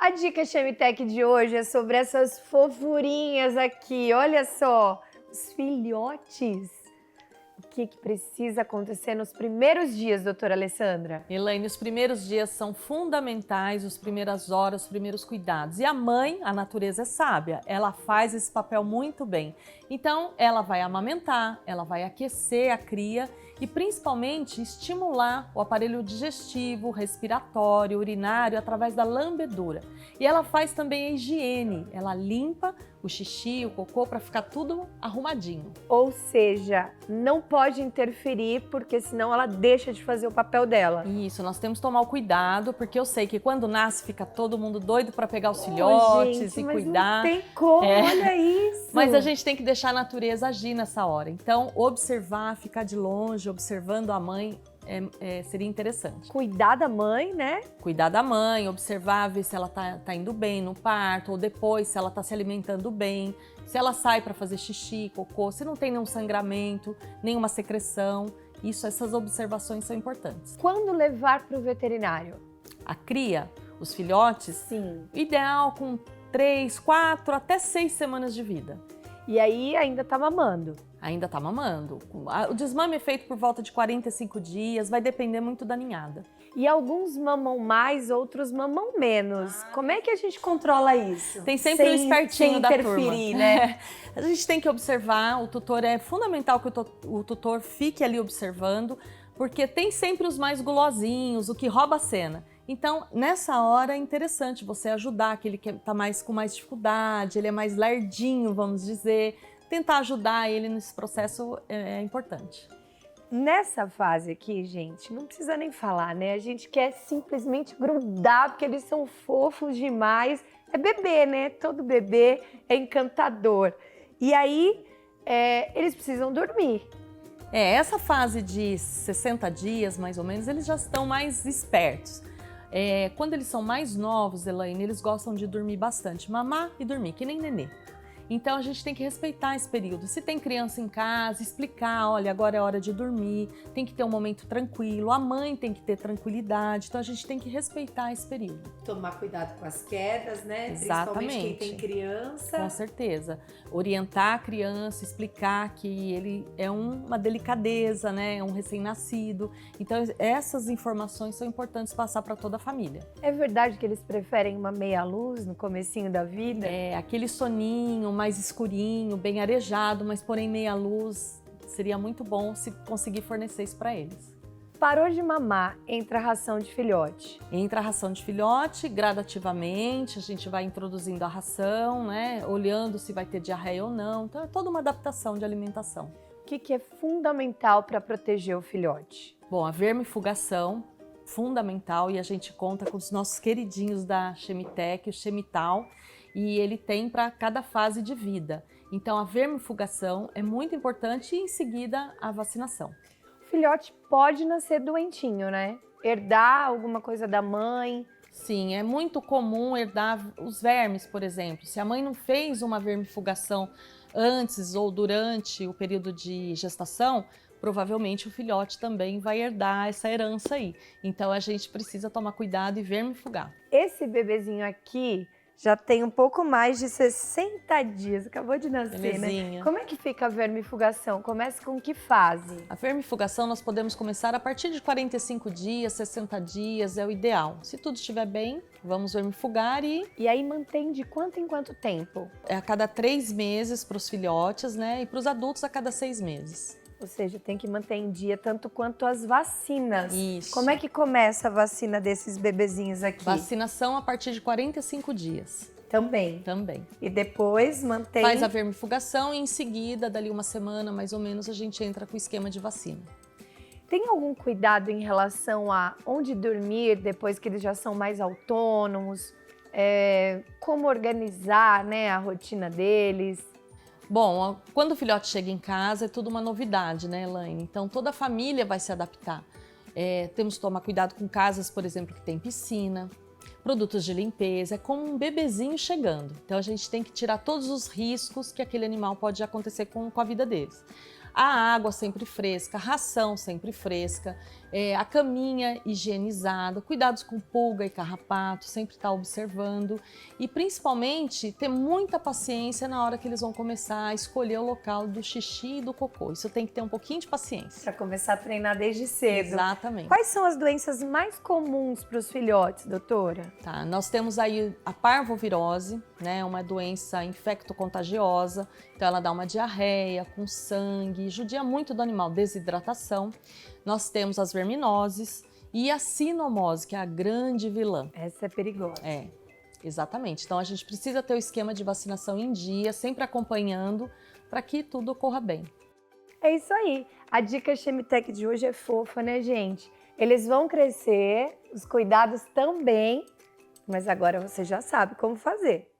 A dica Chemitec de hoje é sobre essas fofurinhas aqui. Olha só, os filhotes. O que precisa acontecer nos primeiros dias, doutora Alessandra? Elaine, os primeiros dias são fundamentais, as primeiras horas, os primeiros cuidados. E a mãe, a natureza é sábia, ela faz esse papel muito bem. Então, ela vai amamentar, ela vai aquecer a cria e principalmente estimular o aparelho digestivo, respiratório, urinário através da lambedura. E ela faz também a higiene, ela limpa o xixi, o cocô para ficar tudo arrumadinho. Ou seja, não pode interferir porque senão ela deixa de fazer o papel dela. Isso, nós temos que tomar o cuidado, porque eu sei que quando nasce fica todo mundo doido para pegar os filhotes gente, e mas cuidar. Não tem como, olha isso. Mas a gente tem que deixar a natureza agir nessa hora. Então, observar, ficar de longe, observando a mãe, seria interessante. Cuidar da mãe, né? Cuidar da mãe, observar, ver se ela tá indo bem no parto, ou depois, se ela tá se alimentando bem, se ela sai para fazer xixi, cocô, se não tem nenhum sangramento, nenhuma secreção. Essas observações são importantes. Quando levar para o veterinário? A cria, os filhotes, Sim. Ideal com 3, 4, até 6 semanas de vida. E aí ainda tá mamando? Ainda tá mamando. O desmame é feito por volta de 45 dias, vai depender muito da ninhada. E alguns mamam mais, outros mamam menos. Como é que a gente controla isso? Tem sempre o espertinho da turma. Sem interferir, né? A gente tem que observar, o tutor é fundamental que o tutor fique ali observando, porque tem sempre os mais gulosinhos, o que rouba a cena. Então, nessa hora é interessante você ajudar aquele que está com mais dificuldade, ele é mais lerdinho, vamos dizer. Tentar ajudar ele nesse processo é importante. Nessa fase aqui, gente, não precisa nem falar, né? A gente quer simplesmente grudar, porque eles são fofos demais. É bebê, né? Todo bebê é encantador. E aí, eles precisam dormir. Essa fase de 60 dias, mais ou menos, eles já estão mais espertos. Quando eles são mais novos, Elaine, eles gostam de dormir bastante, mamar e dormir, que nem nenê. Então a gente tem que respeitar esse período. Se tem criança em casa, explicar, olha, agora é hora de dormir, tem que ter um momento tranquilo, a mãe tem que ter tranquilidade, então a gente tem que respeitar esse período. Tomar cuidado com as quedas, né? Exatamente. Principalmente quem tem criança. Com certeza. Orientar a criança, explicar que ele é uma delicadeza, né? É um recém-nascido. Então essas informações são importantes passar para toda a família. É verdade que eles preferem uma meia-luz no comecinho da vida? Aquele soninho mais escurinho, bem arejado, mas porém meia luz, seria muito bom se conseguir fornecer isso para eles. Parou de mamar, entra a ração de filhote. Entra a ração de filhote, gradativamente, a gente vai introduzindo a ração, né? Olhando se vai ter diarreia ou não. Então é toda uma adaptação de alimentação. O que é fundamental para proteger o filhote? Bom, a vermifugação, fundamental, e a gente conta com os nossos queridinhos da Chemitec, o Chemital, e ele tem para cada fase de vida. Então a vermifugação é muito importante e em seguida a vacinação. O filhote pode nascer doentinho, né? Herdar alguma coisa da mãe. Sim, é muito comum herdar os vermes, por exemplo. Se a mãe não fez uma vermifugação antes ou durante o período de gestação, provavelmente o filhote também vai herdar essa herança aí. Então a gente precisa tomar cuidado e vermifugar. Esse bebezinho aqui já tem um pouco mais de 60 dias, acabou de nascer, Belezinha. né? Como é que fica a vermifugação? Começa com que fase? A vermifugação nós podemos começar a partir de 45 dias, 60 dias, é o ideal. Se tudo estiver bem, vamos vermifugar E aí mantém de quanto em quanto tempo? É a cada 3 meses para os filhotes, né? E para os adultos a cada 6 meses. Ou seja, tem que manter em dia tanto quanto as vacinas. Isso. Como é que começa a vacina desses bebezinhos aqui? Vacinação a partir de 45 dias. Também. Também. E depois mantém... Faz a vermifugação e em seguida, dali uma semana mais ou menos, a gente entra com o esquema de vacina. Tem algum cuidado em relação a onde dormir depois que eles já são mais autônomos? Como organizar, né, a rotina deles? Bom, quando o filhote chega em casa é tudo uma novidade, né, Elaine? Então toda a família vai se adaptar. Temos que tomar cuidado com casas, por exemplo, que tem piscina, produtos de limpeza, é como um bebezinho chegando. Então a gente tem que tirar todos os riscos que aquele animal pode acontecer com a vida deles. A água sempre fresca, a ração sempre fresca, a caminha higienizada, cuidados com pulga e carrapato, sempre estar observando e principalmente ter muita paciência na hora que eles vão começar a escolher o local do xixi e do cocô. Isso tem que ter um pouquinho de paciência. Para começar a treinar desde cedo. Exatamente. Quais são as doenças mais comuns para os filhotes, doutora? Tá, nós temos aí a parvovirose, né, uma doença infecto-contagiosa, então ela dá uma diarreia com sangue, judia muito do animal, desidratação. Nós temos as verminoses e a sinomose, que é a grande vilã. Essa é perigosa. É, exatamente. Então a gente precisa ter o esquema de vacinação em dia, sempre acompanhando, para que tudo ocorra bem. É isso aí. A dica Chemitec de hoje é fofa, né, gente? Eles vão crescer, os cuidados também, mas agora você já sabe como fazer.